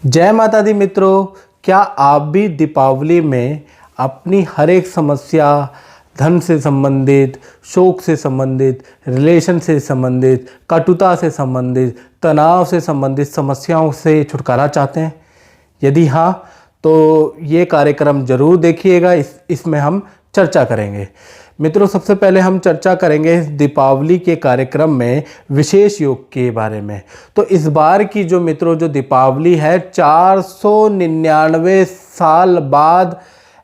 जय माता दी मित्रों, क्या आप भी दीपावली में अपनी हर एक समस्या, धन से संबंधित, शोक से संबंधित, रिलेशन से संबंधित, कटुता से संबंधित, तनाव से संबंधित समस्याओं से छुटकारा चाहते हैं? यदि हाँ, तो ये कार्यक्रम ज़रूर देखिएगा। इसमें हम चर्चा करेंगे। मित्रों, सबसे पहले हम चर्चा करेंगे इस दीपावली के कार्यक्रम में विशेष योग के बारे में। तो इस बार की जो मित्रों दीपावली है, 499 साल बाद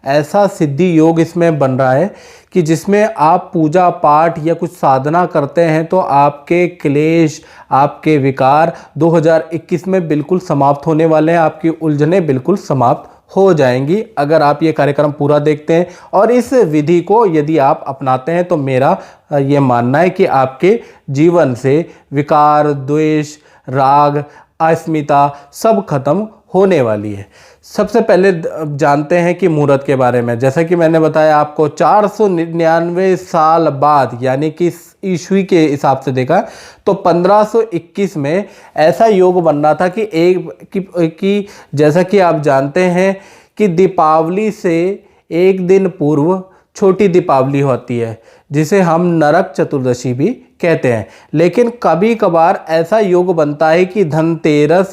ऐसा सिद्धि योग इसमें बन रहा है कि जिसमें आप पूजा पाठ या कुछ साधना करते हैं तो आपके क्लेश, आपके विकार 2021 में बिल्कुल समाप्त होने वाले हैं। आपकी उलझनें बिल्कुल समाप्त हो जाएंगी अगर आप ये कार्यक्रम पूरा देखते हैं। और इस विधि को यदि आप अपनाते हैं तो मेरा ये मानना है कि आपके जीवन से विकार, द्वेष, राग, अस्मिता सब खत्म होने वाली है। सबसे पहले जानते हैं कि मुहूर्त के बारे में। जैसा कि मैंने बताया आपको, 499 साल बाद, यानी कि ईस्वी के हिसाब से देखा तो 1521 में ऐसा योग बन रहा था कि जैसा कि आप जानते हैं कि दीपावली से एक दिन पूर्व छोटी दीपावली होती है, जिसे हम नरक चतुर्दशी भी कहते हैं। लेकिन कभी कभार ऐसा योग बनता है कि धनतेरस,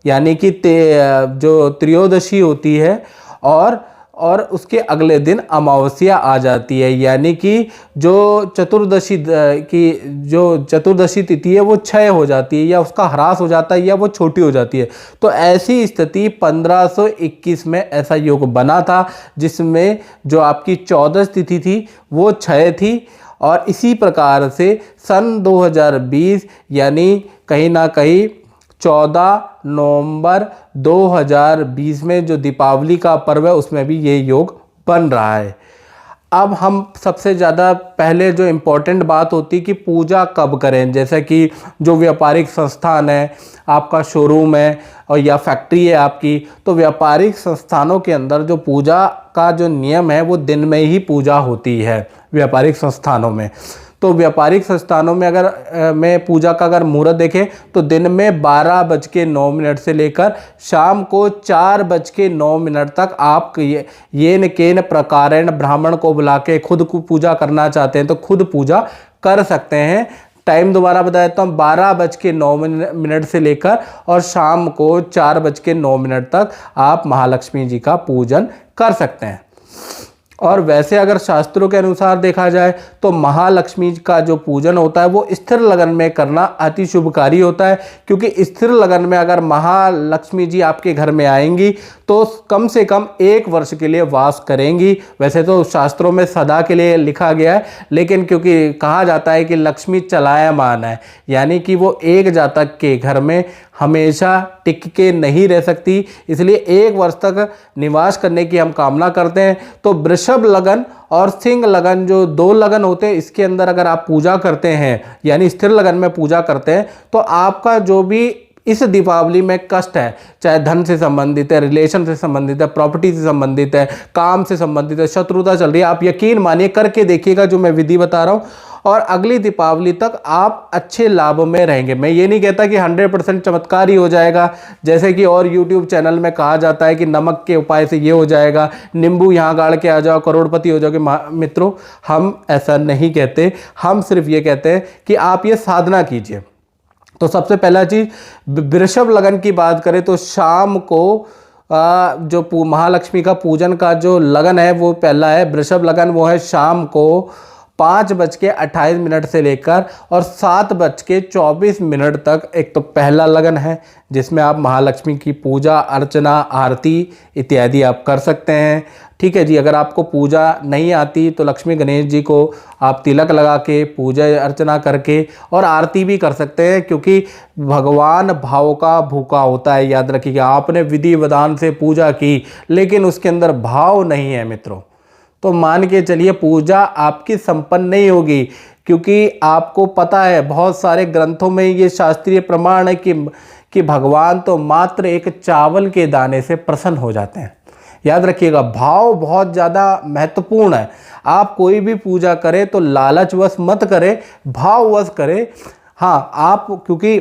यानी कि जो त्रयोदशी होती है और उसके अगले दिन अमावस्या आ जाती है, यानी कि जो चतुर्दशी तिथि है वो क्षय हो जाती है, या उसका ह्रास हो जाता है, या वो छोटी हो जाती है। तो ऐसी स्थिति 1521 में ऐसा योग बना था, जिसमें जो आपकी 14 तिथि थी वो क्षय थी। और इसी प्रकार से सन 2020 यानी कहीं ना कहीं 14 नवंबर 2020 में जो दीपावली का पर्व है उसमें भी ये योग बन रहा है। अब हम सबसे ज़्यादा पहले जो इम्पोर्टेंट बात होती है कि पूजा कब करें। जैसे कि जो व्यापारिक संस्थान है, आपका शोरूम है और या फैक्ट्री है आपकी, तो व्यापारिक संस्थानों के अंदर जो पूजा का जो नियम है वो दिन में ही पूजा होती है व्यापारिक संस्थानों में। तो व्यापारिक संस्थानों में मैं पूजा का अगर मुहूर्त देखें तो दिन में 12:09 से लेकर शाम को 4:09 तक आप येन केन प्रकारेण ब्राह्मण को बुला के खुद को पूजा करना चाहते हैं तो खुद पूजा कर सकते हैं। टाइम दोबारा बता देता हूँ, 12:09 से लेकर और शाम को 4:09 तक आप महालक्ष्मी जी का पूजन कर सकते हैं। और वैसे अगर शास्त्रों के अनुसार देखा जाए तो महालक्ष्मी का जो पूजन होता है वो स्थिर लगन में करना अति शुभकारी होता है, क्योंकि स्थिर लगन में अगर महालक्ष्मी जी आपके घर में आएंगी तो कम से कम 1 वर्ष के लिए वास करेंगी। वैसे तो शास्त्रों में सदा के लिए लिखा गया है, लेकिन क्योंकि कहा जाता है कि लक्ष्मी चलायमान है, यानी कि वो एक जातक के घर में हमेशा टिक के नहीं रह सकती, इसलिए 1 वर्ष तक निवास करने की हम कामना करते हैं। तो वृषभ लगन और सिंह लगन, जो 2 लगन होते हैं, इसके अंदर अगर आप पूजा करते हैं यानी स्थिर लगन में पूजा करते हैं तो आपका जो भी इस दीपावली में कष्ट है, चाहे धन से संबंधित है, रिलेशन से संबंधित है, प्रॉपर्टी से संबंधित है, काम से संबंधित है, शत्रुता चल रही है, आप यकीन मानिए करके देखिएगा जो मैं विधि बता रहा हूँ, और अगली दीपावली तक आप अच्छे लाभ में रहेंगे। मैं ये नहीं कहता कि 100% चमत्कार ही हो जाएगा, जैसे कि और YouTube चैनल में कहा जाता है कि नमक के उपाय से ये हो जाएगा, नींबू यहाँ गाड़ के आ जाओ करोड़पति हो जाओगे। मित्रों, हम ऐसा नहीं कहते, हम सिर्फ ये कहते हैं कि आप ये साधना कीजिए। तो सबसे पहला चीज़, वृषभ लगन की बात करें तो शाम को जो महालक्ष्मी का पूजन का जो लगन है वो पहला है वृषभ लगन, वो है शाम को 5:28 से लेकर और 7:24 तक। एक तो पहला लगन है जिसमें आप महालक्ष्मी की पूजा अर्चना आरती इत्यादि आप कर सकते हैं। ठीक है जी। अगर आपको पूजा नहीं आती तो लक्ष्मी गणेश जी को आप तिलक लगा के पूजा अर्चना करके और आरती भी कर सकते हैं, क्योंकि भगवान भाव का भूखा होता है। याद रखिएगा, आपने विधि विधान से पूजा की लेकिन उसके अंदर भाव नहीं है मित्रों, तो मान के चलिए पूजा आपकी संपन्न नहीं होगी। क्योंकि आपको पता है बहुत सारे ग्रंथों में ये शास्त्रीय प्रमाण है कि भगवान तो मात्र एक चावल के दाने से प्रसन्न हो जाते हैं। याद रखिएगा, भाव बहुत ज़्यादा महत्वपूर्ण है। आप कोई भी पूजा करें तो लालचवश मत करें, भाववश करें। हाँ, आप क्योंकि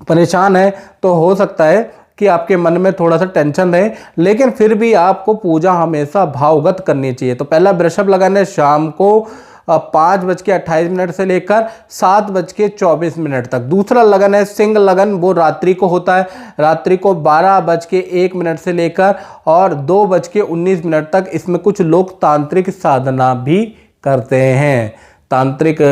परेशान है तो हो सकता है कि आपके मन में थोड़ा सा टेंशन रहे, लेकिन फिर भी आपको पूजा हमेशा भावगत करनी चाहिए। तो पहला वृषभ लगन है शाम को 5:28 से लेकर 7:24 तक। दूसरा लगन है सिंह लगन, वो रात्रि को होता है, रात्रि को 12:01 से लेकर और 2:19 तक। इसमें कुछ लोग तांत्रिक साधना भी करते हैं, तांत्रिक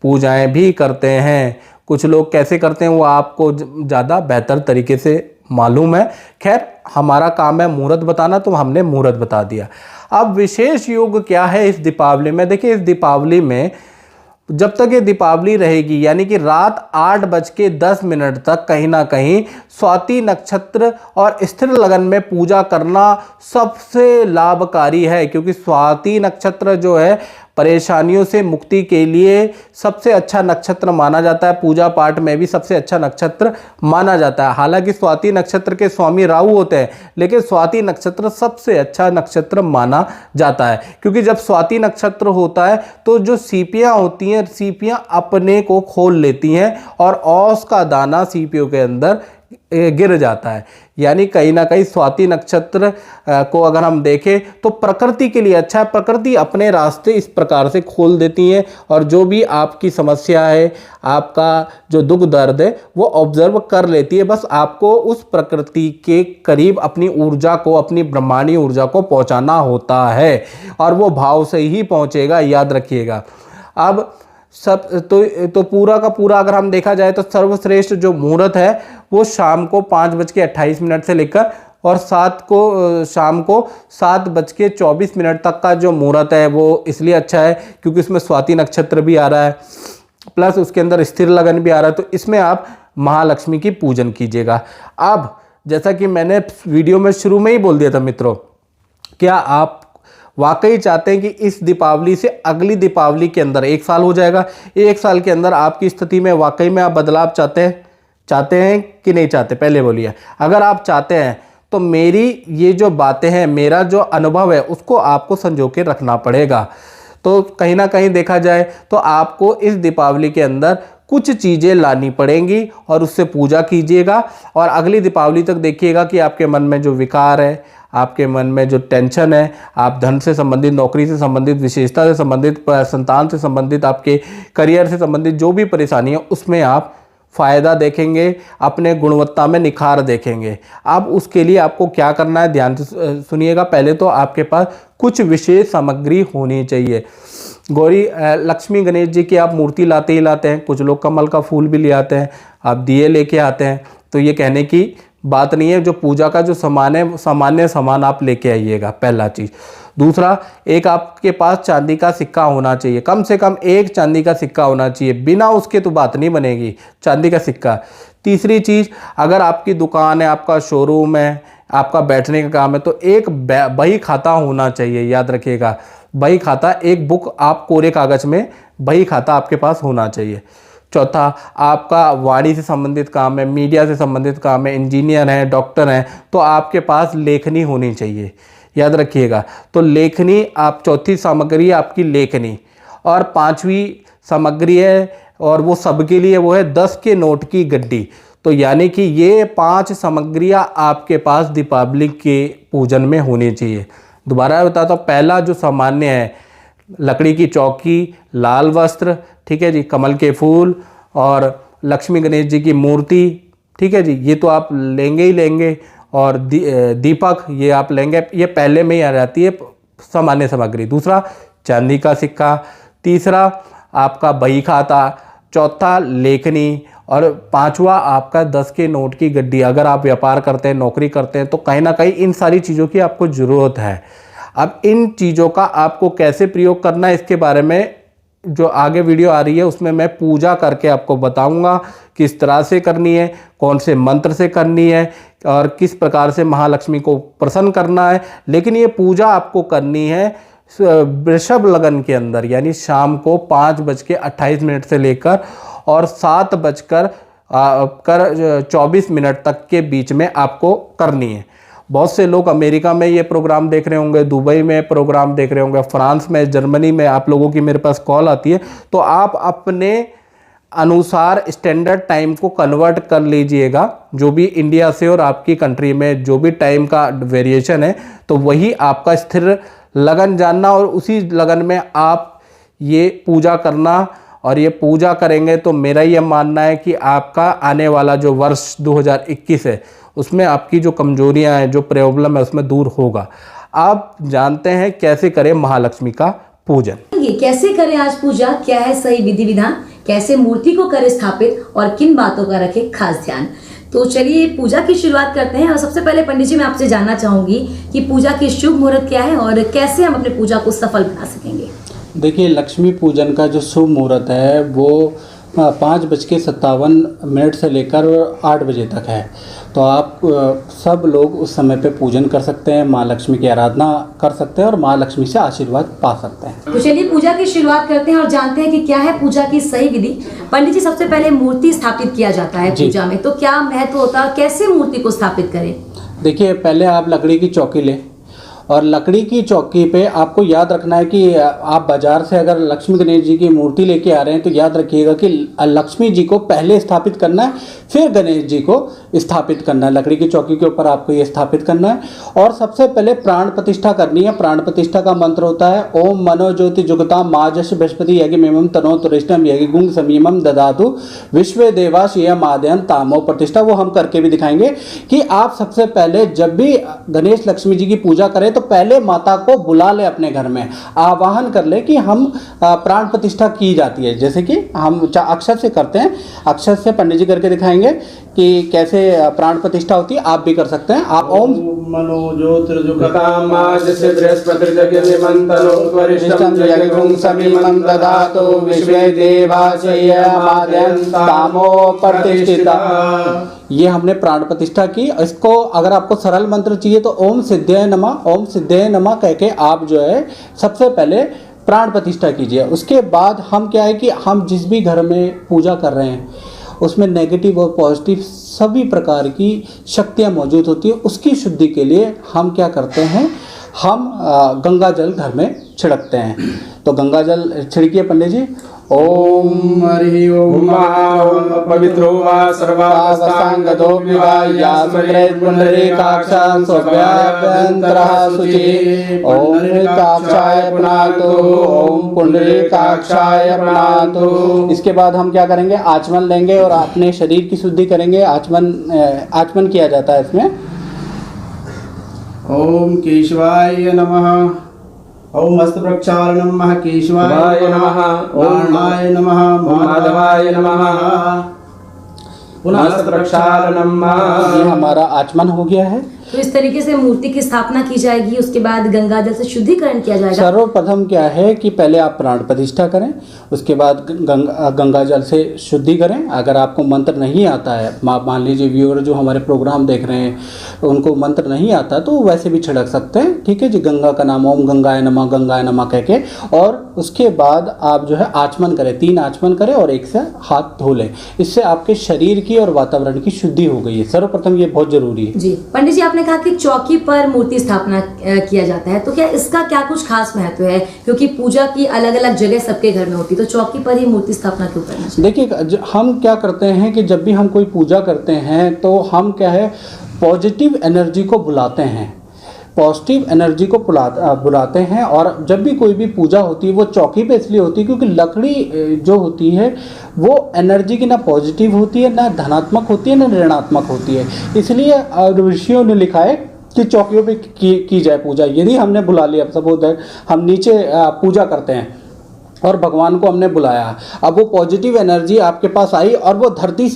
पूजाएं भी करते हैं। कुछ लोग कैसे करते हैं वो आपको ज़्यादा बेहतर तरीके से मालूम है। खैर, हमारा काम है मुहूर्त बताना, तो हमने मुहूर्त बता दिया। अब विशेष योग क्या है इस दीपावली में? देखिए, इस दीपावली में जब तक ये दीपावली रहेगी, यानी कि रात 8:10 तक कहीं ना कहीं स्वाति नक्षत्र और स्थिर लगन में पूजा करना सबसे लाभकारी है, क्योंकि स्वाति नक्षत्र जो है परेशानियों से मुक्ति के लिए सबसे अच्छा नक्षत्र माना जाता है। पूजा पाठ में भी सबसे अच्छा नक्षत्र माना जाता है। हालांकि स्वाति नक्षत्र के स्वामी राहु होते हैं, लेकिन स्वाति नक्षत्र सबसे अच्छा नक्षत्र माना जाता है, क्योंकि जब स्वाति नक्षत्र होता है तो जो सीपियां होती हैं, सीपियां अपने को खोल लेती हैं और औस का दाना सीपियों के अंदर गिर जाता है। यानी कहीं ना कहीं स्वाति नक्षत्र को अगर हम देखें तो प्रकृति के लिए अच्छा है। प्रकृति अपने रास्ते इस प्रकार से खोल देती है और जो भी आपकी समस्या है, आपका जो दुख दर्द है, वो ऑब्जर्व कर लेती है। बस आपको उस प्रकृति के करीब अपनी ऊर्जा को, अपनी ब्रह्मांडीय ऊर्जा को पहुंचाना होता है, और वो भाव से ही पहुंचेगा, याद रखिएगा। अब सब तो पूरा का पूरा अगर हम देखा जाए तो सर्वश्रेष्ठ जो मुहूर्त है वो शाम को 5:28 से लेकर और शाम को 7:24 तक का जो मुहूर्त है वो इसलिए अच्छा है क्योंकि इसमें स्वाति नक्षत्र भी आ रहा है, प्लस उसके अंदर स्थिर लगन भी आ रहा है। तो इसमें आप महालक्ष्मी की पूजन कीजिएगा। अब जैसा कि मैंने वीडियो में शुरू में ही बोल दिया था मित्रों, क्या आप वाकई चाहते हैं कि इस दीपावली से अगली दीपावली के अंदर 1 साल हो जाएगा, 1 साल के अंदर आपकी स्थिति में वाकई में आप बदलाव चाहते हैं कि नहीं चाहते? पहले बोलिए। अगर आप चाहते हैं तो मेरी ये जो बातें हैं, मेरा जो अनुभव है, उसको आपको संजो के रखना पड़ेगा। तो कहीं ना कहीं देखा जाए तो आपको इस दीपावली के अंदर कुछ चीज़ें लानी पड़ेंगी और उससे पूजा कीजिएगा, और अगली दीपावली तक देखिएगा कि आपके मन में जो विकार है, आपके मन में जो टेंशन है, आप धन से संबंधित, नौकरी से संबंधित, विशेषता से संबंधित, संतान से संबंधित, आपके करियर से संबंधित जो भी परेशानी है, उसमें आप फ़ायदा देखेंगे, अपने गुणवत्ता में निखार देखेंगे। अब उसके लिए आपको क्या करना है, ध्यान से सुनिएगा। पहले तो आपके पास कुछ विशेष सामग्री होनी चाहिए। गौरी लक्ष्मी गणेश जी की आप मूर्ति लाते ही लाते हैं, कुछ लोग कमल का फूल भी ले आते हैं, आप दिए लेके आते हैं, तो ये कहने की बात नहीं है। जो पूजा का जो सामान है, सामान्य सामान आप लेके आइएगा, पहला चीज़। दूसरा, एक आपके पास चांदी का सिक्का होना चाहिए, कम से कम एक चांदी का सिक्का होना चाहिए, बिना उसके तो बात नहीं बनेगी, चांदी का सिक्का। तीसरी चीज़, अगर आपकी दुकान है, आपका शोरूम है, आपका बैठने का काम है, तो एक बही खाता होना चाहिए, याद रखिएगा। बही खाता, एक बुक, आप कोरे कागज़ में बही खाता आपके पास होना चाहिए। चौथा, आपका वाणी से संबंधित काम है, मीडिया से संबंधित काम है, इंजीनियर हैं, डॉक्टर हैं, तो आपके पास लेखनी होनी चाहिए, याद रखिएगा। तो लेखनी, आप चौथी सामग्री है आपकी लेखनी। और पांचवी सामग्री है, और वो सबके लिए, वो है 10 के नोट की गड्डी। तो यानी कि ये 5 सामग्रियाँ आपके पास दीपावली के पूजन में होनी चाहिए। दोबारा बताता हूँ, पहला जो सामान्य है, लकड़ी की चौकी, लाल वस्त्र, ठीक है जी, कमल के फूल और लक्ष्मी गणेश जी की मूर्ति, ठीक है जी, ये तो आप लेंगे ही लेंगे। और दीपक, ये आप लेंगे, ये पहले में ही आ जाती है सामान्य सामग्री। दूसरा, चांदी का सिक्का। तीसरा, आपका बही खाता। चौथा, लेखनी। और पांचवा, आपका 10 के नोट की गड्डी। अगर आप व्यापार करते हैं, नौकरी करते हैं, तो कहीं ना कहीं इन सारी चीज़ों की आपको ज़रूरत है। अब इन चीज़ों का आपको कैसे प्रयोग करना है, इसके बारे में जो आगे वीडियो आ रही है उसमें मैं पूजा करके आपको बताऊंगा, किस तरह से करनी है, कौन से मंत्र से करनी है, और किस प्रकार से महालक्ष्मी को प्रसन्न करना है। लेकिन ये पूजा आपको करनी है वृषभ लगन के अंदर, यानी शाम को 5:28 से लेकर और 7:24 तक के बीच में आपको करनी है। बहुत से लोग अमेरिका में ये प्रोग्राम देख रहे होंगे, दुबई में प्रोग्राम देख रहे होंगे, फ्रांस में, जर्मनी में आप लोगों की मेरे पास कॉल आती है। तो आप अनुसार स्टैंडर्ड टाइम को कन्वर्ट कर लीजिएगा, जो भी इंडिया से और आपकी कंट्री में जो भी टाइम का वेरिएशन है, तो वही आपका स्थिर लगन जानना और उसी लगन में आप ये पूजा करना। और ये पूजा करेंगे तो मेरा ये मानना है कि आपका आने वाला जो वर्ष 2021 है उसमें आपकी जो कमजोरियां हैं, जो प्रॉब्लम है, उसमें दूर होगा। आप जानते हैं कैसे करें महालक्ष्मी का पूजन। कैसे करें आज पूजा, क्या है सही विधि विधान, कैसे मूर्ति को करें स्थापित और किन बातों का रखें खास ध्यान। तो चलिए पूजा की शुरुआत करते हैं। और सबसे पहले पंडित जी मैं आपसे जानना चाहूंगी कि पूजा की शुभ मुहूर्त क्या है और कैसे हम अपने पूजा को सफल बना सकेंगे। देखिए, लक्ष्मी पूजन का जो शुभ मुहूर्त है वो 5:57 से लेकर 8 बजे तक है। तो आप सब लोग उस समय पे पूजन कर सकते हैं, माँ लक्ष्मी की आराधना कर सकते हैं और माँ लक्ष्मी से आशीर्वाद पा सकते हैं। तो चलिए पूजा की शुरुआत करते हैं और जानते हैं कि क्या है पूजा की सही विधि। पंडित जी, सबसे पहले मूर्ति स्थापित किया जाता है पूजा में, तो क्या महत्व होता है, कैसे मूर्ति को स्थापित करें। देखिए, पहले आप लकड़ी की चौकी लें और लकड़ी की चौकी पे आपको याद रखना है कि आप बाजार से अगर लक्ष्मी गणेश जी की मूर्ति लेके आ रहे हैं तो याद रखिएगा कि लक्ष्मी जी को पहले स्थापित करना है, फिर गणेश जी को स्थापित करना है। लकड़ी की चौकी के ऊपर आपको ये स्थापित करना है और सबसे पहले प्राण प्रतिष्ठा करनी है। प्राण प्रतिष्ठा का मंत्र होता है ओम मनोज्योति जुगताम माजश बृहस्पति यज्ञमेमं तनो तुरिष्टम यज्ञगुंग समीमम ददातु विश्व देवाश यम आदयन तामो प्रतिष्ठा। वो हम करके भी दिखाएंगे कि आप सबसे पहले जब भी गणेश लक्ष्मी जी की पूजा करें तो पहले माता को बुला ले, अपने घर में आवाहन कर ले कि हम प्राण प्रतिष्ठा की जाती है। जैसे कि हम अक्षर से करते हैं, अक्षर से पंडित जी करके दिखाएंगे कि कैसे प्राण प्रतिष्ठा होती है। आप भी कर सकते हैं। आप ओम मनोज्योतिर्जुगतां माजस्य बृहस्पतिर्यज्ञमेमं तनो त्वरिष्ठं यज्ञगुं समीमं ददातु विश्वे देवाशयमाद्यं तामो प्रतिष्ठिता। ये हमने प्राण प्रतिष्ठा की। इसको अगर आपको सरल मंत्र चाहिए तो ओम सिद्धे नमः, ओम सिद्धे नमः कह के आप जो है सबसे पहले प्राण प्रतिष्ठा कीजिए। उसके बाद हम क्या है कि हम जिस भी घर में पूजा कर रहे हैं उसमें नेगेटिव और पॉजिटिव सभी प्रकार की शक्तियाँ मौजूद होती है। उसकी शुद्धि के लिए हम क्या करते हैं, हम गंगा जल घर में छिड़कते हैं। तो गंगा जल छिड़किए पंडित जी। ओम हरि ओम पवित्रो वा सर्वावस्थांगतो विवाह्यास्मग्रेत पुंडरीकाक्षां स्वव्याभ्यन्तरः शुचि ओम काक्षाय पुनातो ओम पुंडरीकाक्षाय पुनातो। इसके बाद हम क्या करेंगे, आचमन लेंगे और अपने शरीर की शुद्धि करेंगे। आचमन किया जाता है इसमें। ओम केशवाय नमः, ओम हस्तप्रक्षालनं नमः, केशवाय नमः, ओम नारायणाय नमः, माधवाय नमः, पुनः हस्तप्रक्षालनं। ये हमारा आचमन हो गया है। तो इस तरीके से मूर्ति की स्थापना की जाएगी, उसके बाद गंगा जल से शुद्धिकरण किया जाएगा। सर्वप्रथम क्या है कि पहले आप प्राण प्रतिष्ठा करें, उसके बाद गंगा जल से शुद्धि करें। अगर आपको मंत्र नहीं आता है, मान लीजिए व्यूअर जो हमारे प्रोग्राम देख रहे हैं उनको मंत्र नहीं आता तो वैसे भी छिड़क सकते हैं। ठीक है जी, गंगा का नाम ओम गंगाय नमः कह के। और उसके बाद आप जो है आचमन करें, 3 आचमन करें और 1 से हाथ धो लें। इससे आपके शरीर की और वातावरण की शुद्धि हो गई है। सर्वप्रथम ये बहुत जरूरी है जी। पंडित जी, आपने कहा कि चौकी पर मूर्ति स्थापना किया जाता है, तो क्या इसका क्या कुछ खास महत्व है, क्योंकि पूजा की अलग अलग जगह सबके घर में होती है, तो चौकी पर ही मूर्ति स्थापना क्यों करना चाहिए? देखिए, हम क्या करते हैं कि जब भी हम कोई पूजा करते हैं तो हम क्या है पॉजिटिव एनर्जी को बुलाते हैं, पॉजिटिव एनर्जी को बुलाते हैं। और जब भी कोई भी पूजा होती है वो चौकी पे इसलिए होती है क्योंकि लकड़ी जो होती है वो एनर्जी की ना पॉजिटिव होती है, ना धनात्मक होती है, ना ऋणात्मक होती है। इसलिए ऋषियों ने लिखा है कि चौकियों पे की जाए पूजा। यदि हमने बुला लिया, सपोज हम नीचे पूजा करते हैं और भगवान को हमने बुलाया, अब वो पॉजिटिव एनर्जी आपके पास आई और वो धरती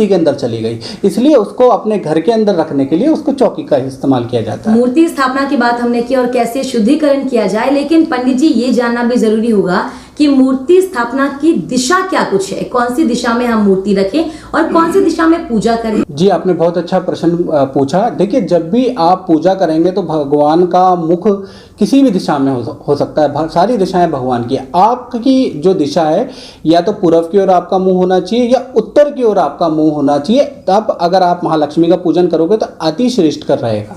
के अंदर चली गई, इसलिए उसको अपने घर के अंदर रखने के लिए उसको चौकी का इस्तेमाल किया जाता है। मूर्ति स्थापना की बात हमने की और कैसे शुद्धिकरण किया जाए, लेकिन पंडित जी ये जानना भी जरूरी होगा कि मूर्ति स्थापना की दिशा क्या कुछ है, कौन सी दिशा में हम मूर्ति रखें और कौन सी दिशा में पूजा करें। जी, आपने बहुत अच्छा प्रश्न पूछा। देखिए, जब भी आप पूजा करेंगे तो भगवान का मुख किसी भी दिशा में हो सकता है, सारी दिशाएं भगवान की। आपकी जो दिशा है या तो पूर्व की ओर आपका मुंह होना चाहिए या उत्तर की ओर आपका मुंह होना चाहिए। तब अगर आप महालक्ष्मी का पूजन करोगे तो अति श्रेष्ठ कर रहेगा।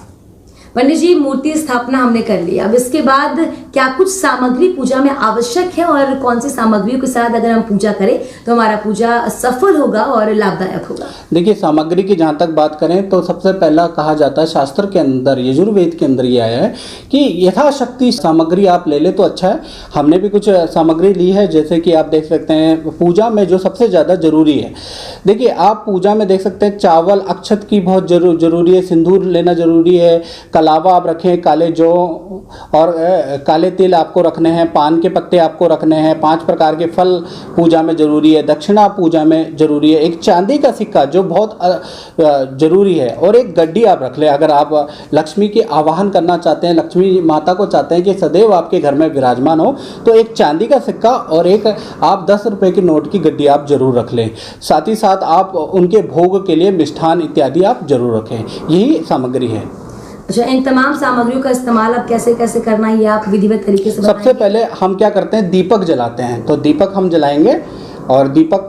पंडित जी, मूर्ति स्थापना हमने कर ली, अब इसके बाद क्या कुछ सामग्री पूजा में आवश्यक है और कौन सी सामग्रियों के साथ अगर हम पूजा करें तो हमारा पूजा सफल होगा और लाभदायक होगा? देखिए, सामग्री की जहाँ तक बात करें तो सबसे पहला कहा जाता है, शास्त्र के अंदर, यजुर्वेद के अंदर ये आया है कि यथाशक्ति सामग्री आप ले ले तो अच्छा है। हमने भी कुछ सामग्री ली है, जैसे कि आप देख सकते हैं पूजा में जो सबसे ज़्यादा जरूरी है। देखिए, आप पूजा में देख सकते हैं चावल, अक्षत की बहुत जरूरी है, सिंदूर लेना जरूरी है, कलावा आप रखें, काले जौ और काले तिल आपको रखने हैं, पान के पत्ते आपको रखने हैं, 5 प्रकार के फल पूजा में जरूरी है, दक्षिणा पूजा में जरूरी है, एक चांदी का सिक्का जो बहुत जरूरी है, और एक गड्डी आप रख लें। अगर आप लक्ष्मी के आवाहन करना चाहते हैं, लक्ष्मी माता को चाहते हैं कि सदैव आपके घर में विराजमान हो, तो एक चांदी का सिक्का और एक आप 10 रुपए की नोट की गड्डी आप जरूर रख लें। साथ ही साथ आप उनके भोग के लिए मिष्ठान इत्यादि आप जरूर रखें। यही सामग्री है। अच्छा, इन तमाम सामग्रियों का इस्तेमाल अब कैसे कैसे करना है, ये आप विधिवत तरीके से सबसे पहले हम क्या करते हैं, दीपक जलाते हैं। तो दीपक हम जलाएंगे, और दीपक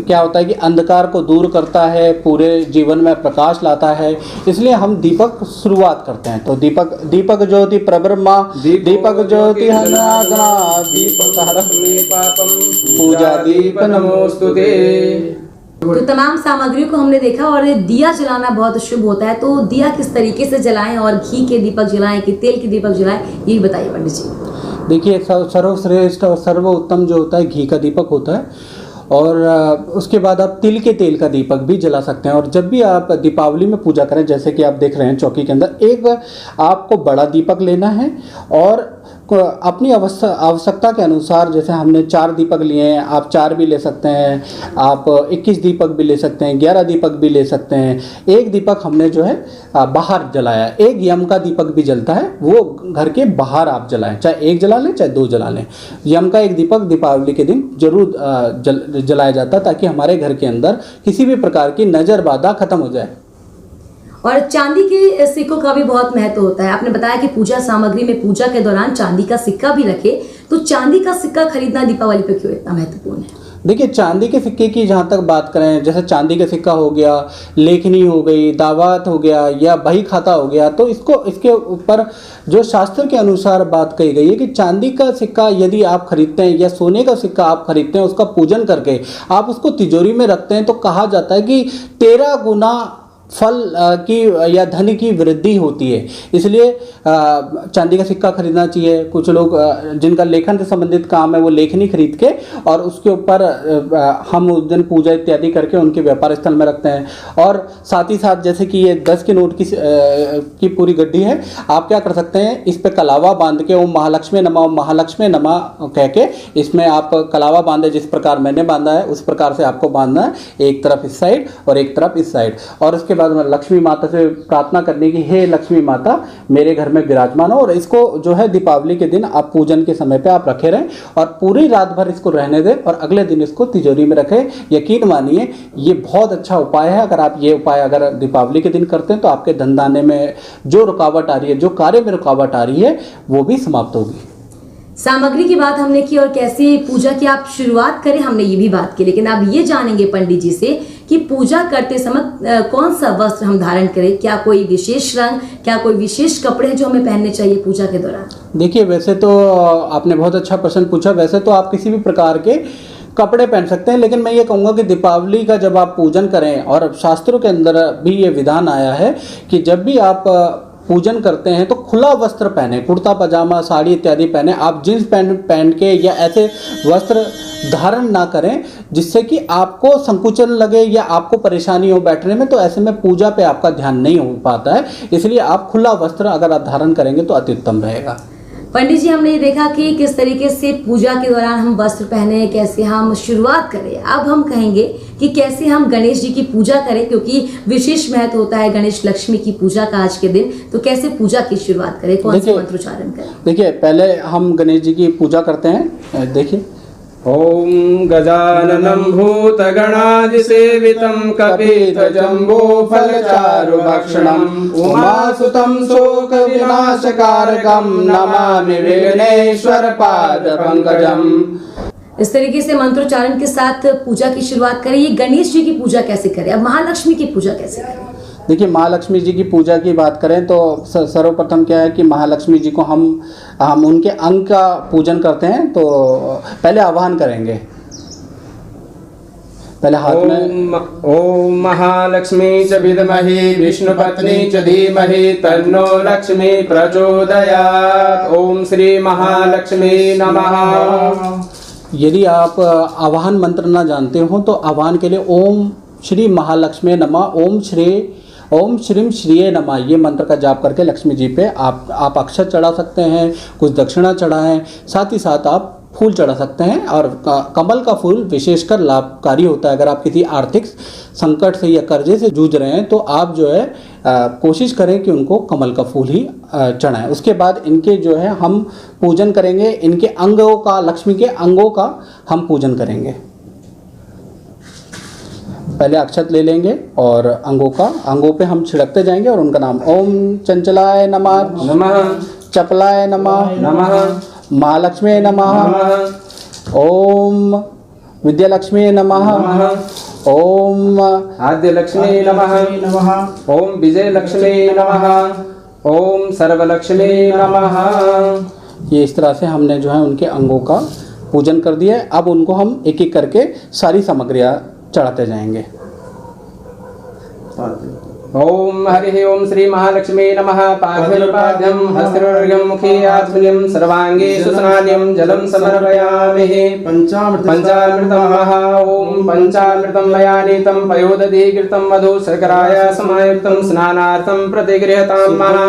क्या होता है कि अंधकार को दूर करता है, पूरे जीवन में प्रकाश लाता है, इसलिए हम दीपक शुरुआत करते हैं। तो दीपक ज्योति प्रब्रह्मा, दीपक ज्योति हनाग्ना, दीपक हरस्मे पापम, पूजा दीप नमोस्तुते। तो तमाम सामग्रियों को हमने देखा, और दिया जलाना बहुत शुभ होता है। तो दिया किस तरीके से जलाएं, और घी के दीपक जलाएं कि तेल के दीपक जलाएं, ये भी बताइए पंडित जी। देखिए, सर्वश्रेष्ठ और सर्वोत्तम जो होता है घी का दीपक होता है, और उसके बाद आप तिल के तेल का दीपक भी जला सकते हैं। और जब भी आप दीपावली में पूजा करें, जैसे कि आप देख रहे हैं चौकी के अंदर, एक आपको बड़ा दीपक लेना है, और अपनी आवश्यकता के अनुसार, जैसे हमने 4 दीपक लिए हैं, आप 4 भी ले सकते हैं, आप 21 दीपक भी ले सकते हैं, 11 दीपक भी ले सकते हैं। एक दीपक हमने जो है बाहर जलाया, एक यम का दीपक भी जलता है, वो घर के बाहर आप जलाएं, चाहे 1 जला लें चाहे 2 जला लें। यम का एक दीपक दीपावली के दिन जरूर जलाया जाता है, ताकि हमारे घर के अंदर किसी भी प्रकार की नज़र बाधा खत्म हो जाए। और चांदी के सिक्कों का भी बहुत महत्व होता है। आपने बताया कि पूजा सामग्री में पूजा के दौरान चांदी का सिक्का भी रखे, तो चांदी का सिक्का खरीदना दीपावली पे क्यों इतना महत्वपूर्ण है? देखिए, चांदी के सिक्के की जहाँ तक बात करें, जैसे चांदी का सिक्का हो गया, लेखनी हो गई, दावात हो गया, या बही खाता हो गया, तो इसके ऊपर जो शास्त्र के अनुसार बात कही गई है कि चांदी का सिक्का यदि आप खरीदते हैं या सोने का सिक्का आप खरीदते हैं, उसका पूजन करके आप उसको तिजोरी में रखते हैं, तो कहा जाता है कि 13 गुना फल की या धन की वृद्धि होती है। इसलिए चांदी का सिक्का खरीदना चाहिए। कुछ लोग जिनका लेखन से संबंधित काम है, वो लेखनी खरीद के और उसके ऊपर हम उस दिन पूजा इत्यादि करके उनके व्यापार स्थल में रखते हैं। और साथ ही साथ जैसे कि ये 10 के नोट की पूरी गड्डी है, आप क्या कर सकते हैं, इस पे कलावा बांध के ओम महालक्ष्मी नमः कह के इसमें आप कलावा बांधे, जिस प्रकार मैंने बांधा है उस प्रकार से आपको बांधना है, एक तरफ इस साइड और एक तरफ इस साइड। और उसके बाद में लक्ष्मी माता से प्रार्थना करने की, हे लक्ष्मी माता मेरे घर में विराजमान हो। और इसको जो है दीपावली के दिन आप पूजन के समय पे आप रखे रहें और पूरी रात भर इसको रहने दें और अगले दिन इसको तिजोरी में रखें। यकीन मानिए ये बहुत अच्छा उपाय है। अगर आप ये उपाय अगर दीपावली के दिन करते हैं तो आपके धंधाने में जो रुकावट आ रही है, जो कार्य में रुकावट आ रही है, वो भी समाप्त होगी। सामग्री की बात हमने की और कैसे पूजा की आप शुरुआत करें हमने ये भी बात की, लेकिन अब ये जानेंगे पंडित जी से कि पूजा करते समय कौन सा वस्त्र हम धारण करें, क्या कोई विशेष रंग, क्या कोई विशेष कपड़े जो हमें पहनने चाहिए पूजा के दौरान? देखिए, वैसे तो आपने बहुत अच्छा प्रश्न पूछा। वैसे तो आप किसी भी प्रकार के कपड़े पहन सकते हैं, लेकिन मैं ये कहूँगा कि दीपावली का जब आप पूजन करें, और शास्त्रों के अंदर भी ये विधान आया है कि जब भी आप पूजन करते हैं तो खुला वस्त्र पहने, कुर्ता पजामा साड़ी इत्यादि पहने। आप जींस पहन के या ऐसे वस्त्र धारण ना करें जिससे कि आपको संकुचन लगे या आपको परेशानी हो बैठने में, तो ऐसे में पूजा पे आपका ध्यान नहीं हो पाता है। इसलिए आप खुला वस्त्र अगर आप धारण करेंगे तो अति उत्तम रहेगा। पंडित जी, हमने ये देखा कि किस तरीके से पूजा के दौरान हम वस्त्र पहने, कैसे हम शुरुआत करें। अब हम कहेंगे कि कैसे हम गणेश जी की पूजा करें, क्योंकि विशेष महत्व होता है गणेश लक्ष्मी की पूजा का आज के दिन। तो कैसे पूजा की शुरुआत करें, कौन से मंत्रोच्चारण करें? देखिए, पहले हम गणेश जी की पूजा करते हैं। देखिए, ओम गजाननं भूतगणादिसेवितं कपिध्वजम्बूफलचारुभक्षणम् उमासुतं शोकविनाशकारकं नमामि विघ्नेश्वरपादपङ्कजम्। इस तरीके से मंत्रोच्चारण के साथ पूजा की शुरुआत करें। ये गणेश जी की पूजा कैसे करें, अब महालक्ष्मी की पूजा कैसे करें? देखिए, महालक्ष्मी जी की पूजा की बात करें तो सर्वप्रथम क्या है कि महालक्ष्मी जी को हम उनके अंग का पूजन करते हैं। तो पहले आह्वान करेंगे, पहले हाथ में ओम महालक्ष्मी च विद्महे विष्णुपत्नी च धीमहि तन्नो लक्ष्मी प्रचोदयात्। ओम श्री महालक्ष्मी नमः। यदि आप आवाहन मंत्र ना जानते हो तो आवाहन के लिए ओम श्री महालक्ष्मी नमः, ओम श्रीम श्रीये नमः, ये मंत्र का जाप करके लक्ष्मी जी पे आप अक्षत चढ़ा सकते हैं, कुछ दक्षिणा चढ़ाएं, साथ ही साथ आप फूल चढ़ा सकते हैं। और कमल का फूल विशेषकर लाभकारी होता है। अगर आप किसी आर्थिक संकट से या कर्जे से जूझ रहे हैं तो आप जो है कोशिश करें कि उनको कमल का फूल ही चढ़ाएं। उसके बाद इनके जो है हम पूजन करेंगे, इनके अंगों का, लक्ष्मी के अंगों का हम पूजन करेंगे। पहले अक्षत ले लेंगे और अंगों पे हम छिड़कते जाएंगे और उनका नाम ओम चंचलाय नमः, चपलाय नमः, महालक्ष्मी नमः, ओम विद्यालक्ष्मी नमः, ओम आद्यलक्ष्मी नमः, ओम विजयलक्ष्मी नमः, ओम सर्वलक्ष्मी नमः। ये इस तरह से हमने जो है उनके अंगों का पूजन कर दिया है। अब उनको हम एक एक करके सारी सामग्रियाँ चढ़ाते जाएंगे। ओम हरि ओम श्री महालक्ष्मी नमः। पाद्यम हस्तिर्घ्यम मुखे आत्मनियम सर्वांगे सुस्नान्यम जलम समर्पयामि। पंचामृतम महा ओम पंचामृतम मया नीतम पयोदधि घृतं मधु शर्कराय समायुक्तं स्नानार्थं प्रतिगृह्यतां महा।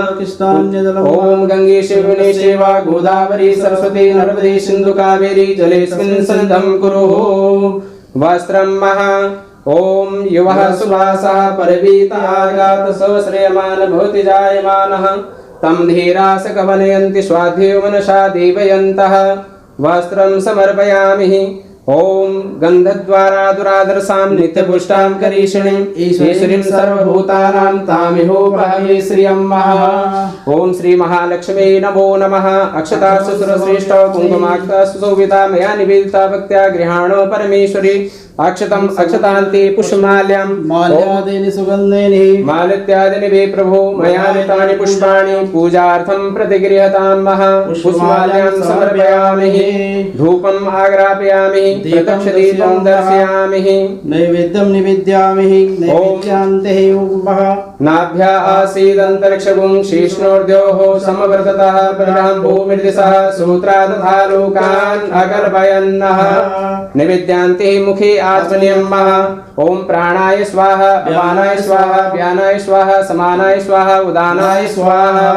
ओम गंगे शिवने शिवा गोदावरी सरस्वती नर्मदे सिंधु कावेरी जलेस्मिन् सन्निधं कुरु। वस्त्रं महा ओम युवः सुवासः परवीतागात स्वश्रेयमान भवति जायमानः तं धीरास कवनयन्ति स्वाध्यो मनसा देवयन्तः। वस्त्रं समर्पयामि। ओम गंधद्वारा दुरादर्शां नित्यपुष्टां करीषिणीं ईश्वरीं सर्वभूतानां तामिहोपहवे श्रियं महा। ओम श्री महालक्ष्मी नमो नमः। अक्षतास्तु सुरश्रेष्ठ कुंकुमाक्षतास्तु शोभिता मया निवेदिता भक्त्या गृहाणो परमेश्वरी। अक्षतम अक्षतान्ते पुष्पमाल्यां माल्यादीनि सुगन्धेनि मालित्यादीनि वे प्रभो मया नीतानि पुष्पाणि पूजार्थं प्रतिगृह्यतां महा। पुष्पमाल्यां समर्पयामि। धूपम् आग्रापयामि। प्रत्यक्षदीपं दर्शयामि। नैवेद्यं निवेद्यामि। नैवेद्यान्ते नाभ्या आसीदन्तरिक्षगुं शीर्ष्णोर्ध्योः समवर्ततः प्रलहं भूमिर्दिशः सूत्रा तथा लोकान् अकल्पयन्नः। निवेद्यान्ते मुखे आत्मनियं महा। ओम प्राणाय स्वाहा अपानाय स्वाहा व्यानाय स्वाहा समानाय स्वाहा उदानाय स्वाहा।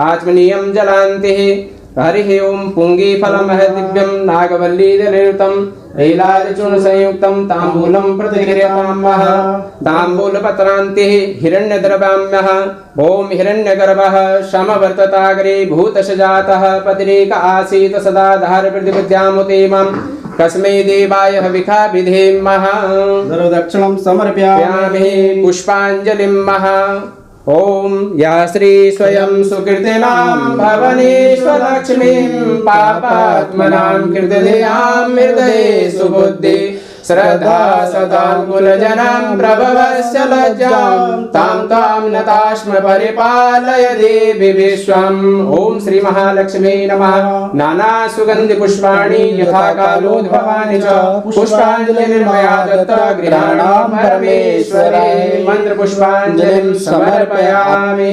आत्मनियं जलान्तिः। हरि ओम पुंगी फलम दिव्यम नागवल्ली दलयुतं लीलाचूर्ण संयुक्तं तांबूलं प्रतिगृह्यतां महा। तांबूलपत्रान्तिः हिरण्यद्रव्याम्यः। ओम हिरण्यगर्भः समवर्तताग्रे भूतशजातः पतिरेक आसीत् सदा धार प्रतिपद्यामुतेमं कस्मै देवाय हविखा विधेम महा। दक्षिणं समर्पयामि। पुष्पाञ्जलिं महा। ओम या श्री स्वयं सुकृतिनां भवनेश्वरलक्ष्मीं पापात्मनां कृतधियां हृदये सुबुद्धि श्रद्धा सदाकुलजनां प्रभवस्य लज्जां तां तां नतास्म परिपालय देवी विश्वम्। ओम श्री महालक्ष्मी नमः। नाना सुगंधि पुष्पाणि यथा कालोद्भवानि च पुष्पाञ्जलिर्मया दत्ता गृहाणां परमेश्वरे। मंत्र पुष्पाञ्जलिं समर्पयामि।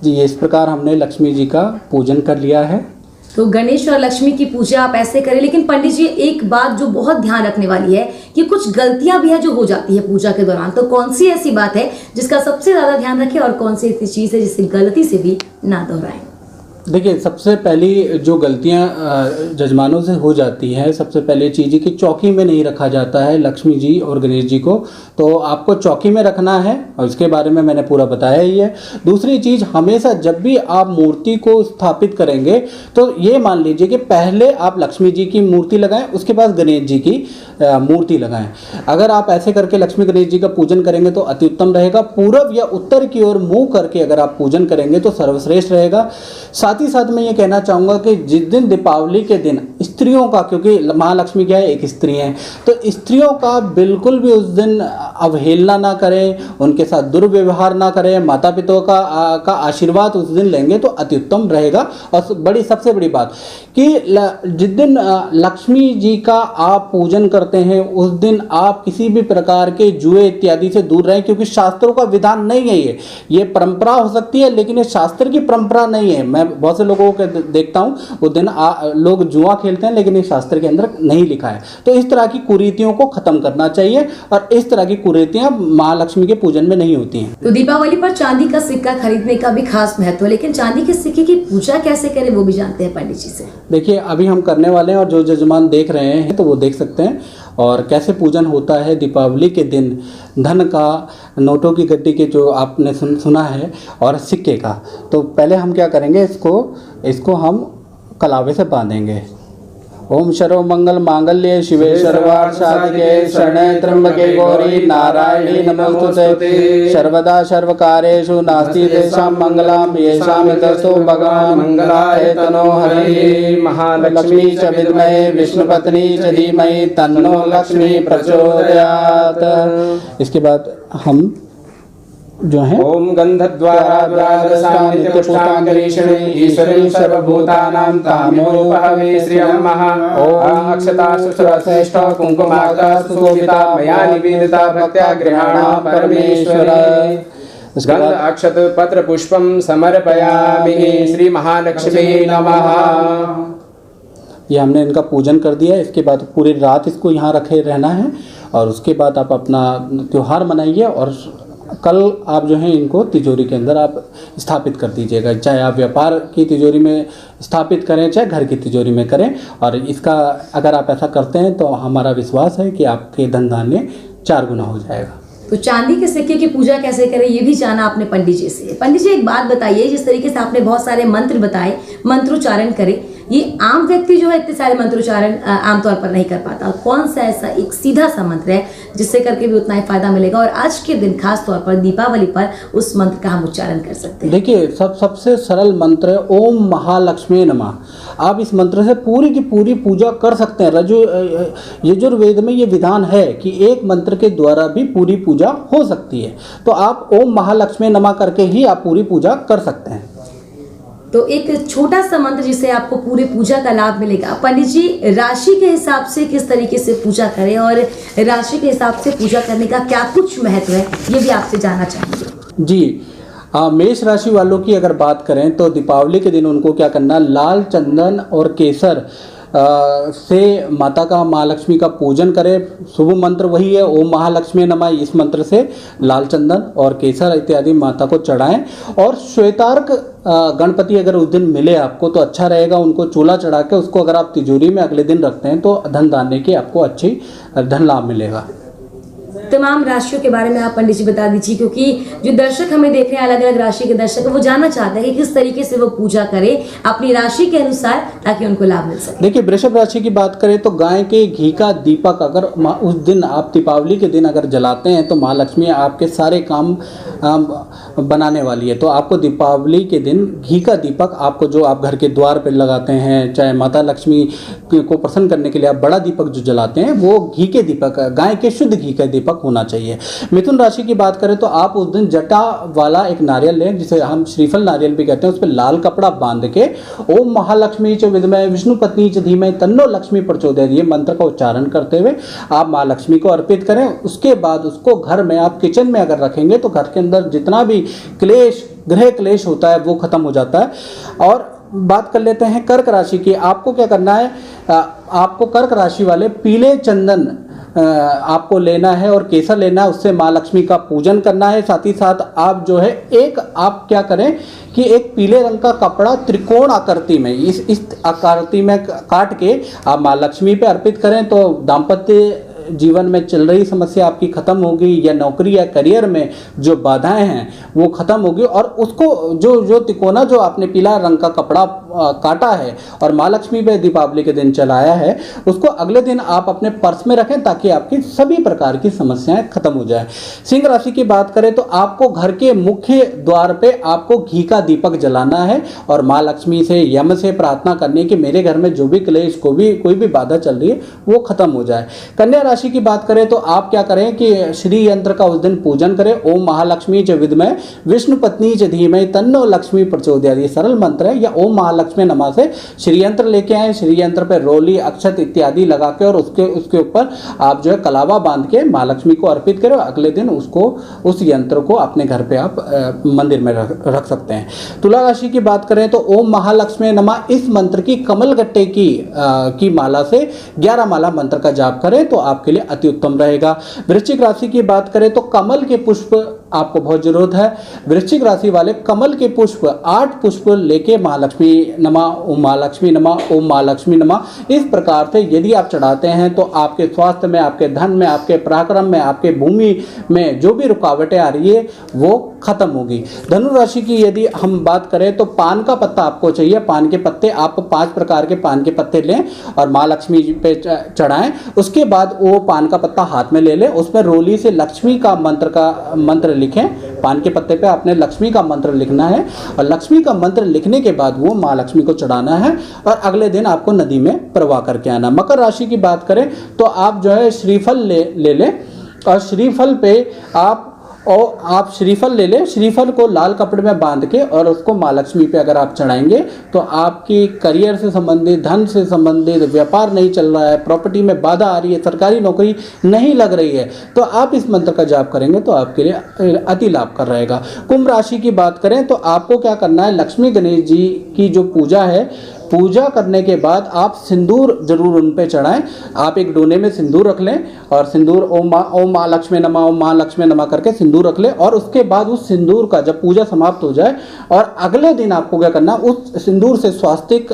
जी, इस प्रकार हमने लक्ष्मी जी का पूजन कर लिया है। तो गणेश और लक्ष्मी की पूजा आप ऐसे करें। लेकिन पंडित जी, एक बात जो बहुत ध्यान रखने वाली है कि कुछ गलतियां भी है जो हो जाती है पूजा के दौरान। तो कौन सी ऐसी बात है जिसका सबसे ज्यादा ध्यान रखें और कौन सी ऐसी चीज है जिससे गलती से भी ना दोहराएं? देखिए, सबसे पहली जो गलतियां जजमानों से हो जाती है, सबसे पहले चीज़ है कि चौकी में नहीं रखा जाता है लक्ष्मी जी और गणेश जी को। तो आपको चौकी में रखना है और इसके बारे में मैंने पूरा बताया ही है। दूसरी चीज़, हमेशा जब भी आप मूर्ति को स्थापित करेंगे तो ये मान लीजिए कि पहले आप लक्ष्मी जी की मूर्ति लगाएं, उसके बाद गणेश जी की मूर्ति लगाएं। अगर आप ऐसे करके लक्ष्मी गणेश जी का पूजन करेंगे तो अति उत्तम रहेगा। पूर्व या उत्तर की ओर मुँह करके अगर आप पूजन करेंगे तो सर्वश्रेष्ठ रहेगा। साथ ही साथ मैं ये कहना चाहूँगा कि जिस दिन दीपावली के दिन स्त्रियों का, क्योंकि महालक्ष्मी क्या है, एक स्त्री हैं, तो स्त्रियों का बिल्कुल भी उस दिन अवहेलना ना करें, उनके साथ दुर्व्यवहार ना करें, माता पिता का आशीर्वाद उस दिन लेंगे तो अति उत्तम रहेगा। और सबसे बड़ी बात कि जिस दिन लक्ष्मी जी का आप पूजन करते हैं उस दिन आप किसी भी प्रकार के जुए इत्यादि से दूर रहें, क्योंकि शास्त्रों का विधान नहीं है ये परंपरा हो सकती है लेकिन ये शास्त्र की परंपरा नहीं है। मैं बहुत से लोगों को देखता हूँ उस दिन लोग जुआ खेलते हैं लेकिन ये शास्त्र के अंदर नहीं लिखा है। तो इस तरह की कुरीतियों को खत्म करना चाहिए और इस तरह की कुरीतियां महालक्ष्मी के पूजन में नहीं होती हैं। तो दीपावली पर चांदी का सिक्का खरीदने का भी खास महत्व है, लेकिन चांदी के सिक्के की पूजा कैसे करें वो भी जानते हैं पंडित जी से। देखिए अभी हम करने वाले हैं और जो जजमान देख रहे हैं तो वो देख सकते हैं और कैसे पूजन होता है दीपावली के दिन धन का, नोटों की गड्डी के जो आपने सुना है, और सिक्के का। तो पहले हम क्या करेंगे, इसको हम कलावे से बांधेंगे। ओम सर्व मंगल मांगल्ये शिवे सर्वार्थ साधिके शरण्ये त्र्यंबके गौरी नारायणी नमोस्तुते सर्वदा सर्वकार्येषु नास्ति तेषां मंगलम् येषां यतस्तु भगवान् मंगलाय तनो हरिः महालक्ष्मी च विद्महे विष्णुपत्नी च धीमहि तन्नो लक्ष्मी प्रचोदयात्। इसके बाद हम जो है ओम गंधद्वारा द्वादशां नित्यपुष्टांगरीषणे ईश्वरीं सर्वभूतानां तामोपहवे श्रियं महा ओम अक्षतास्तु सर्वश्रेष्ठ कुंकुमार्कास्तु शोभिता मया निवेदिता भक्त्या गृहाणा परमेश्वर गंध अक्षत पत्र पुष्पं समर्पयामि श्री महालक्ष्मी नमः। ये हमने इनका पूजन कर दिया है। इसके बाद पूरी रात इसको यहाँ रखे रहना है और उसके बाद आप अपना त्यौहार मनाइए और कल आप जो है इनको तिजोरी के अंदर आप स्थापित कर दीजिएगा, चाहे आप व्यापार की तिजोरी में स्थापित करें चाहे घर की तिजोरी में करें। और इसका अगर आप ऐसा करते हैं तो हमारा विश्वास है कि आपके धन धान्य 4 गुना हो जाएगा। तो चांदी के सिक्के की पूजा कैसे करें ये भी जाना आपने पंडित जी से। पंडित जी एक बात बताइए, जिस तरीके से आपने बहुत सारे मंत्र बताए, मंत्रोच्चारण करें, ये आम व्यक्ति जो है इतने सारे मंत्रोच्चारण आमतौर पर नहीं कर पाता। कौन सा ऐसा एक सीधा सा मंत्र है जिससे करके भी उतना ही फायदा मिलेगा और आज के दिन खास तौर पर दीपावली पर उस मंत्र का हम उच्चारण कर सकते हैं? देखिए सबसे सरल मंत्र है ओम महालक्ष्मी नमः। आप इस मंत्र से पूरी की पूरी पूजा कर सकते हैं। यजुर्वेद में ये विधान है कि एक मंत्र के द्वारा भी पूरी पूजा हो सकती है। तो आप ओम महालक्ष्मी नमः करके ही आप पूरी पूजा कर सकते हैं। तो एक छोटा सा मंत्र जिससे आपको पूरी पूजा का लाभ मिलेगा। पंडित जी राशि के हिसाब से किस तरीके से पूजा करें और राशि के हिसाब से पूजा करने का क्या कुछ महत्व है ये भी आपसे जानना चाहेंगे। जी मेष राशि वालों की अगर बात करें तो दीपावली के दिन उनको क्या करना, लाल चंदन और केसर से माता का, महालक्ष्मी का पूजन करें। शुभ मंत्र वही है ओम महालक्ष्मी नमः। इस मंत्र से लाल चंदन और केसर इत्यादि माता को चढ़ाएं। और श्वेतार्क गणपति अगर उस दिन मिले आपको तो अच्छा रहेगा, उनको चूल्हा चढ़ा के उसको अगर आप तिजोरी में अगले दिन रखते हैं तो धन धान्य की आपको अच्छी धन लाभ मिलेगा। तमाम राशियों के बारे में आप पंडित जी बता दीजिए, क्योंकि जो दर्शक हमें देख रहे हैं अलग अलग राशि के दर्शक वो जानना चाहते हैं कि किस तरीके से वो पूजा करें अपनी राशि के अनुसार ताकि उनको लाभ मिल सके। देखिए वृषभ राशि की बात करें तो गाय के घी का दीपक अगर उस दिन आप दीपावली के दिन अगर जलाते हैं तो माँ लक्ष्मी आपके सारे काम बनाने वाली है। तो आपको दीपावली के दिन घी का दीपक आपको जो आप घर के द्वार पर लगाते हैं, चाहे माता लक्ष्मी को प्रसन्न करने के लिए आप बड़ा दीपक जो जलाते हैं वो घी के दीपक, गाय के शुद्ध घी का दीपक होना चाहिए। मिथुन राशि की बात करें तो आप उस दिन जटा वाला एक नारियल लें, जिसे हम श्रीफल नारियल भी कहते हैं, उस पर लाल कपड़ा बांध के ओम महालक्ष्मी च विद्महे विष्णु पत्नी च धीमहि तन्नो लक्ष्मी प्रचोदयात् ये मंत्र का उच्चारण करते हुए आप माँ लक्ष्मी को अर्पित करें। उसके बाद उसको घर में आप किचन में अगर रखेंगे तो घर के अंदर जितना भी क्लेश, गृह क्लेश होता है वो खत्म हो जाता है। और बात कर लेते हैं कर्क राशि की। आपको क्या करना है, आपको कर्क राशि वाले पीले चंदन आपको लेना है और केसर लेना है, उससे माँ लक्ष्मी का पूजन करना है। साथ ही साथ आप जो है आप क्या करें कि एक पीले रंग का कपड़ा त्रिकोण आकृति में इस आकृति में काट के आप माँ लक्ष्मी पे अर्पित करें तो दाम्पत्य जीवन में चल रही समस्या आपकी खत्म होगी, या नौकरी या करियर में जो बाधाएं हैं वो खत्म होगी, और उसको जो तिकोना जो आपने पीला रंग का कपड़ा काटा है और माँ लक्ष्मी पे दीपावली के दिन चलाया है, उसको अगले दिन आप अपने पर्स में रखें ताकि आपकी सभी प्रकार की समस्याएं खत्म हो जाए। सिंह राशि की बात करें तो आपको घर के मुख्य द्वार पे आपको घी का दीपक जलाना है और माँ लक्ष्मी से, यम से प्रार्थना करनी कि मेरे घर में जो भी क्लेश कोई भी बाधा चल रही है वो खत्म हो जाए। कन्या राशि की बात करें तो आप क्या करें कि श्री यंत्र का उस दिन पूजन करें। ओम महालक्ष्मी च विद्महे विष्णु पत्नी च धीमहि तन्नो लक्ष्मी प्रचोदयात्, ये सरल मंत्र है। या ओम महालक्ष्मी नमः से श्री यंत्र लेके आए, श्री यंत्र पे रोली अक्षत इत्यादि लगा के और उसके ऊपर आप जो है कलावा बांध के माँ लक्ष्मी को अर्पित करें। अगले दिन उस यंत्र को अपने घर पे आप मंदिर में रख सकते हैं। तुला राशि की बात करें तो ओम महालक्ष्मी नमः इस मंत्र की कमल गट्टे की माला से 11 माला मंत्र का जाप करें तो आपके लिए अति उत्तम रहेगा। वृश्चिक राशि की बात करें तो कमल के पुष्प आपको बहुत जरूरत है। वृश्चिक राशि वाले कमल के पुष्प 8 पुष्प लेके महालक्ष्मी नमः, ओम महालक्ष्मी नमः, ओम महालक्ष्मी नमः, इस प्रकार से यदि आप चढ़ाते हैं तो आपके स्वास्थ्य में, आपके धन में, आपके पराक्रम में, आपके भूमि में जो भी रुकावटें आ रही है वो खत्म होगी। धनु राशि की यदि हम बात करें तो पान का पत्ता आपको चाहिए। पान के पत्ते आप 5 प्रकार के पान के पत्ते लें और माँ लक्ष्मी जी पे चढ़ाएं। उसके बाद वो पान का पत्ता हाथ में ले लें, उसमें रोली से लक्ष्मी का मंत्र लिखें। पान के पत्ते पे आपने लक्ष्मी का मंत्र लिखना है और लक्ष्मी का मंत्र लिखने के बाद वो माँ लक्ष्मी को चढ़ाना है और अगले दिन आपको नदी में प्रवाह करके आना। मकर राशि की बात करें तो आप जो है श्रीफल ले लें और श्रीफल पे आप श्रीफल ले लें। श्रीफल को लाल कपड़े में बांध के और उसको माँ लक्ष्मी पे अगर आप चढ़ाएंगे तो आपकी करियर से संबंधित, धन से संबंधित, व्यापार नहीं चल रहा है, प्रॉपर्टी में बाधा आ रही है, सरकारी नौकरी नहीं लग रही है, तो आप इस मंत्र का जाप करेंगे तो आपके लिए अति लाभकर रहेगा। कुंभ राशि की बात करें तो आपको क्या करना है, लक्ष्मी गणेश जी की जो पूजा है, पूजा करने के बाद आप सिंदूर जरूर उन पे चढ़ाएं। आप एक डोने में सिंदूर रख लें और सिंदूर ओम माँ लक्ष्मी नमः, ओम माँ लक्ष्मी नमः करके सिंदूर रख लें और उसके बाद उस सिंदूर का जब पूजा समाप्त हो जाए और अगले दिन आपको क्या करना, उस सिंदूर से स्वास्तिक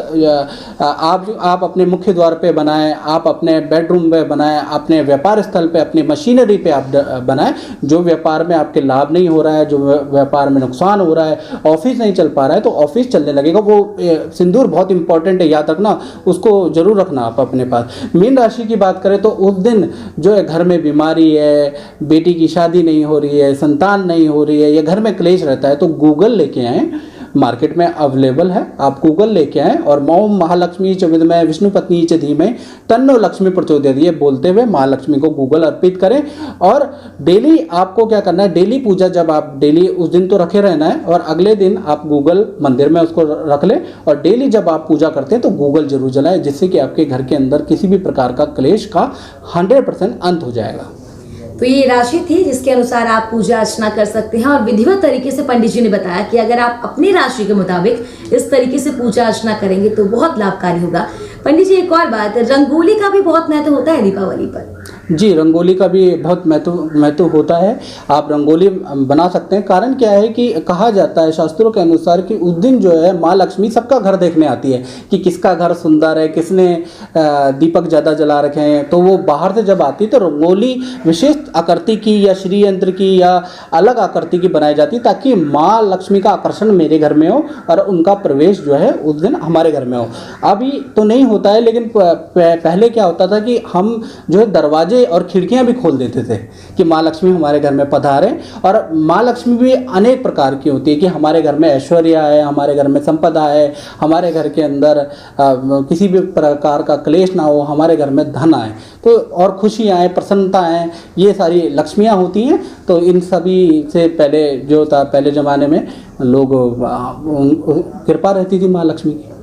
आप अपने मुख्य द्वार पे बनाएं, आप अपने बेडरूम में बनाएं, अपने व्यापार स्थल पे, अपनी मशीनरी पे आप बनाएं। जो व्यापार में आपके लाभ नहीं हो रहा है, जो व्यापार में नुकसान हो रहा है, ऑफिस नहीं चल पा रहा है, तो ऑफिस चलने लगेगा। वो सिंदूर बहुत इंपॉर्टेंट है, याद रखना, उसको जरूर रखना आप अपने पास। मीन राशि की बात करें तो उस दिन जो है घर में बीमारी है, बेटी की शादी नहीं हो रही है, संतान नहीं हो रही है या घर में क्लेश रहता है तो गूगल लेके आएँ, मार्केट में अवेलेबल है, आप गूगल लेके आएँ और ओम महालक्ष्मी च विद्महे विष्णु पत्नी च धीमहि तन्नो लक्ष्मी प्रचोदयात्, ये बोलते हुए महालक्ष्मी को गूगल अर्पित करें। और डेली आपको क्या करना है, डेली पूजा जब आप डेली उस दिन तो रखे रहना है और अगले दिन आप गूगल मंदिर में उसको रख लें और डेली जब आप पूजा करते हैं तो गूगल जरूर जलाएं, जिससे कि आपके घर के अंदर किसी भी प्रकार का क्लेश का 100% अंत हो जाएगा। तो ये राशि थी जिसके अनुसार आप पूजा अर्चना कर सकते हैं और विधिवत तरीके से पंडित जी ने बताया कि अगर आप अपनी राशि के मुताबिक इस तरीके से पूजा अर्चना करेंगे तो बहुत लाभकारी होगा। पंडित जी एक और बात, रंगोली का भी बहुत महत्व होता है दीपावली पर। जी, रंगोली का भी बहुत महत्व होता है। आप रंगोली बना सकते हैं। कारण क्या है कि कहा जाता है शास्त्रों के अनुसार कि उस दिन जो है माँ लक्ष्मी सबका घर देखने आती है कि किसका घर सुंदर है, किसने दीपक ज़्यादा जला रखे हैं। तो वो बाहर से जब आती है तो रंगोली विशेष आकृति की या श्री यंत्र की या अलग आकृति की बनाई जाती है ताकि माँ लक्ष्मी का आकर्षण मेरे घर में हो और उनका प्रवेश जो है उस दिन हमारे घर में हो। अभी तो नहीं होता है, लेकिन पहले क्या होता था कि हम जो है दरवाजे और खिड़कियां भी खोल देते थे कि माँ लक्ष्मी हमारे घर में पधारे। और माँ लक्ष्मी भी अनेक प्रकार की होती है कि हमारे घर में ऐश्वर्य है, हमारे घर में संपदा है, हमारे घर के अंदर किसी भी प्रकार का क्लेश ना हो, हमारे घर में धन आए तो और खुशियाँ आए, प्रसन्नता आए, ये सारी लक्ष्मियाँ होती हैं। तो इन सभी से पहले जो था, पहले ज़माने में लोग कृपा रहती थी माँ लक्ष्मी की।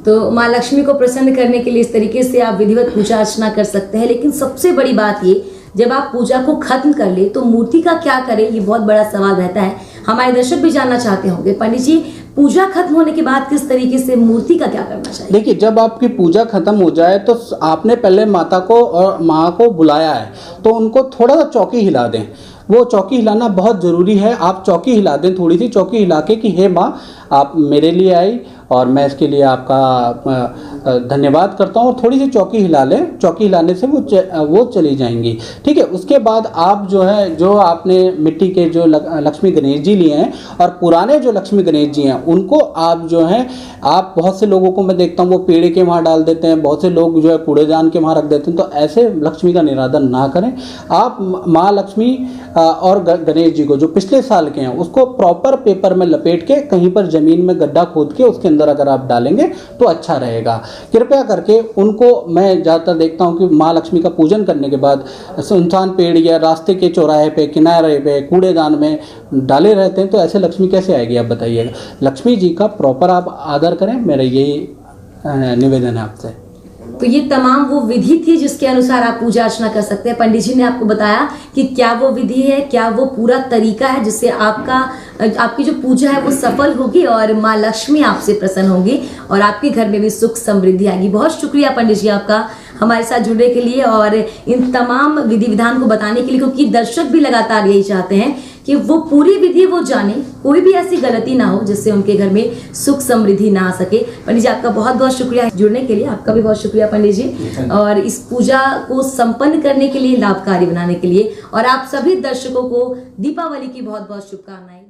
तो माँ लक्ष्मी को प्रसन्न करने के लिए इस तरीके से आप विधिवत पूजा अर्चना कर सकते हैं। लेकिन सबसे बड़ी बात ये, जब आप पूजा को खत्म कर ले तो मूर्ति का क्या करें, ये बहुत बड़ा सवाल रहता है। हमारे दर्शक भी जानना चाहते होंगे पंडित जी, पूजा खत्म होने के बाद किस तरीके से मूर्ति का क्या करना चाहिए? देखिए, जब आपकी पूजा खत्म हो जाए तो आपने पहले माता को और माँ को बुलाया है तो उनको थोड़ा सा चौकी हिला दें। वो चौकी हिलाना बहुत ज़रूरी है। आप चौकी हिला दें, थोड़ी सी चौकी हिला के कि हे माँ, आप मेरे लिए आई और मैं इसके लिए आपका धन्यवाद करता हूँ। और थोड़ी सी चौकी हिला लें, चौकी हिलाने से वो चली जाएंगी। ठीक है, उसके बाद आप जो है, जो आपने मिट्टी के जो लक्ष्मी गणेश जी लिए हैं और पुराने जो लक्ष्मी गणेश जी हैं उनको आप जो है, आप बहुत से लोगों को मैं देखता हूँ वो पेड़ के वहाँ डाल देते हैं, बहुत से लोग जो है कूड़ेदान के वहाँ रख देते हैं। तो ऐसे लक्ष्मी का निरादन ना करें। आप माँ लक्ष्मी और गणेश जी को जो पिछले साल के हैं उसको प्रॉपर पेपर में लपेट के कहीं पर ज़मीन में गड्ढा खोद के उसके अंदर अगर आप डालेंगे तो अच्छा रहेगा। कृपया करके उनको, मैं ज़्यादातर देखता हूँ कि माँ लक्ष्मी का पूजन करने के बाद सुनसान पेड़ या रास्ते के चौराहे पे, किनारे पे, कूड़ेदान में डाले रहते हैं। तो ऐसे लक्ष्मी कैसे आएगी आप बताइएगा। लक्ष्मी जी का प्रॉपर आप आदर करें, मेरा यही निवेदन है आपसे। तो ये तमाम वो विधि थी जिसके अनुसार आप पूजा अर्चना कर सकते हैं। पंडित जी ने आपको बताया कि क्या वो विधि है, क्या वो पूरा तरीका है जिससे आपकी जो पूजा है वो सफल होगी और माँ लक्ष्मी आपसे प्रसन्न होंगी और आपके घर में भी सुख समृद्धि आएगी। बहुत शुक्रिया पंडित जी आपका हमारे साथ जुड़ने के लिए और इन तमाम विधि विधान को बताने के लिए, क्योंकि दर्शक भी लगातार यही चाहते हैं कि वो पूरी विधि वो जाने, कोई भी ऐसी गलती ना हो जिससे उनके घर में सुख समृद्धि ना आ सके। पंडित जी आपका बहुत बहुत शुक्रिया जुड़ने के लिए। आपका भी बहुत शुक्रिया पंडित जी, और इस पूजा को संपन्न करने के लिए, लाभकारी बनाने के लिए। और आप सभी दर्शकों को दीपावली की बहुत बहुत शुभकामनाएं।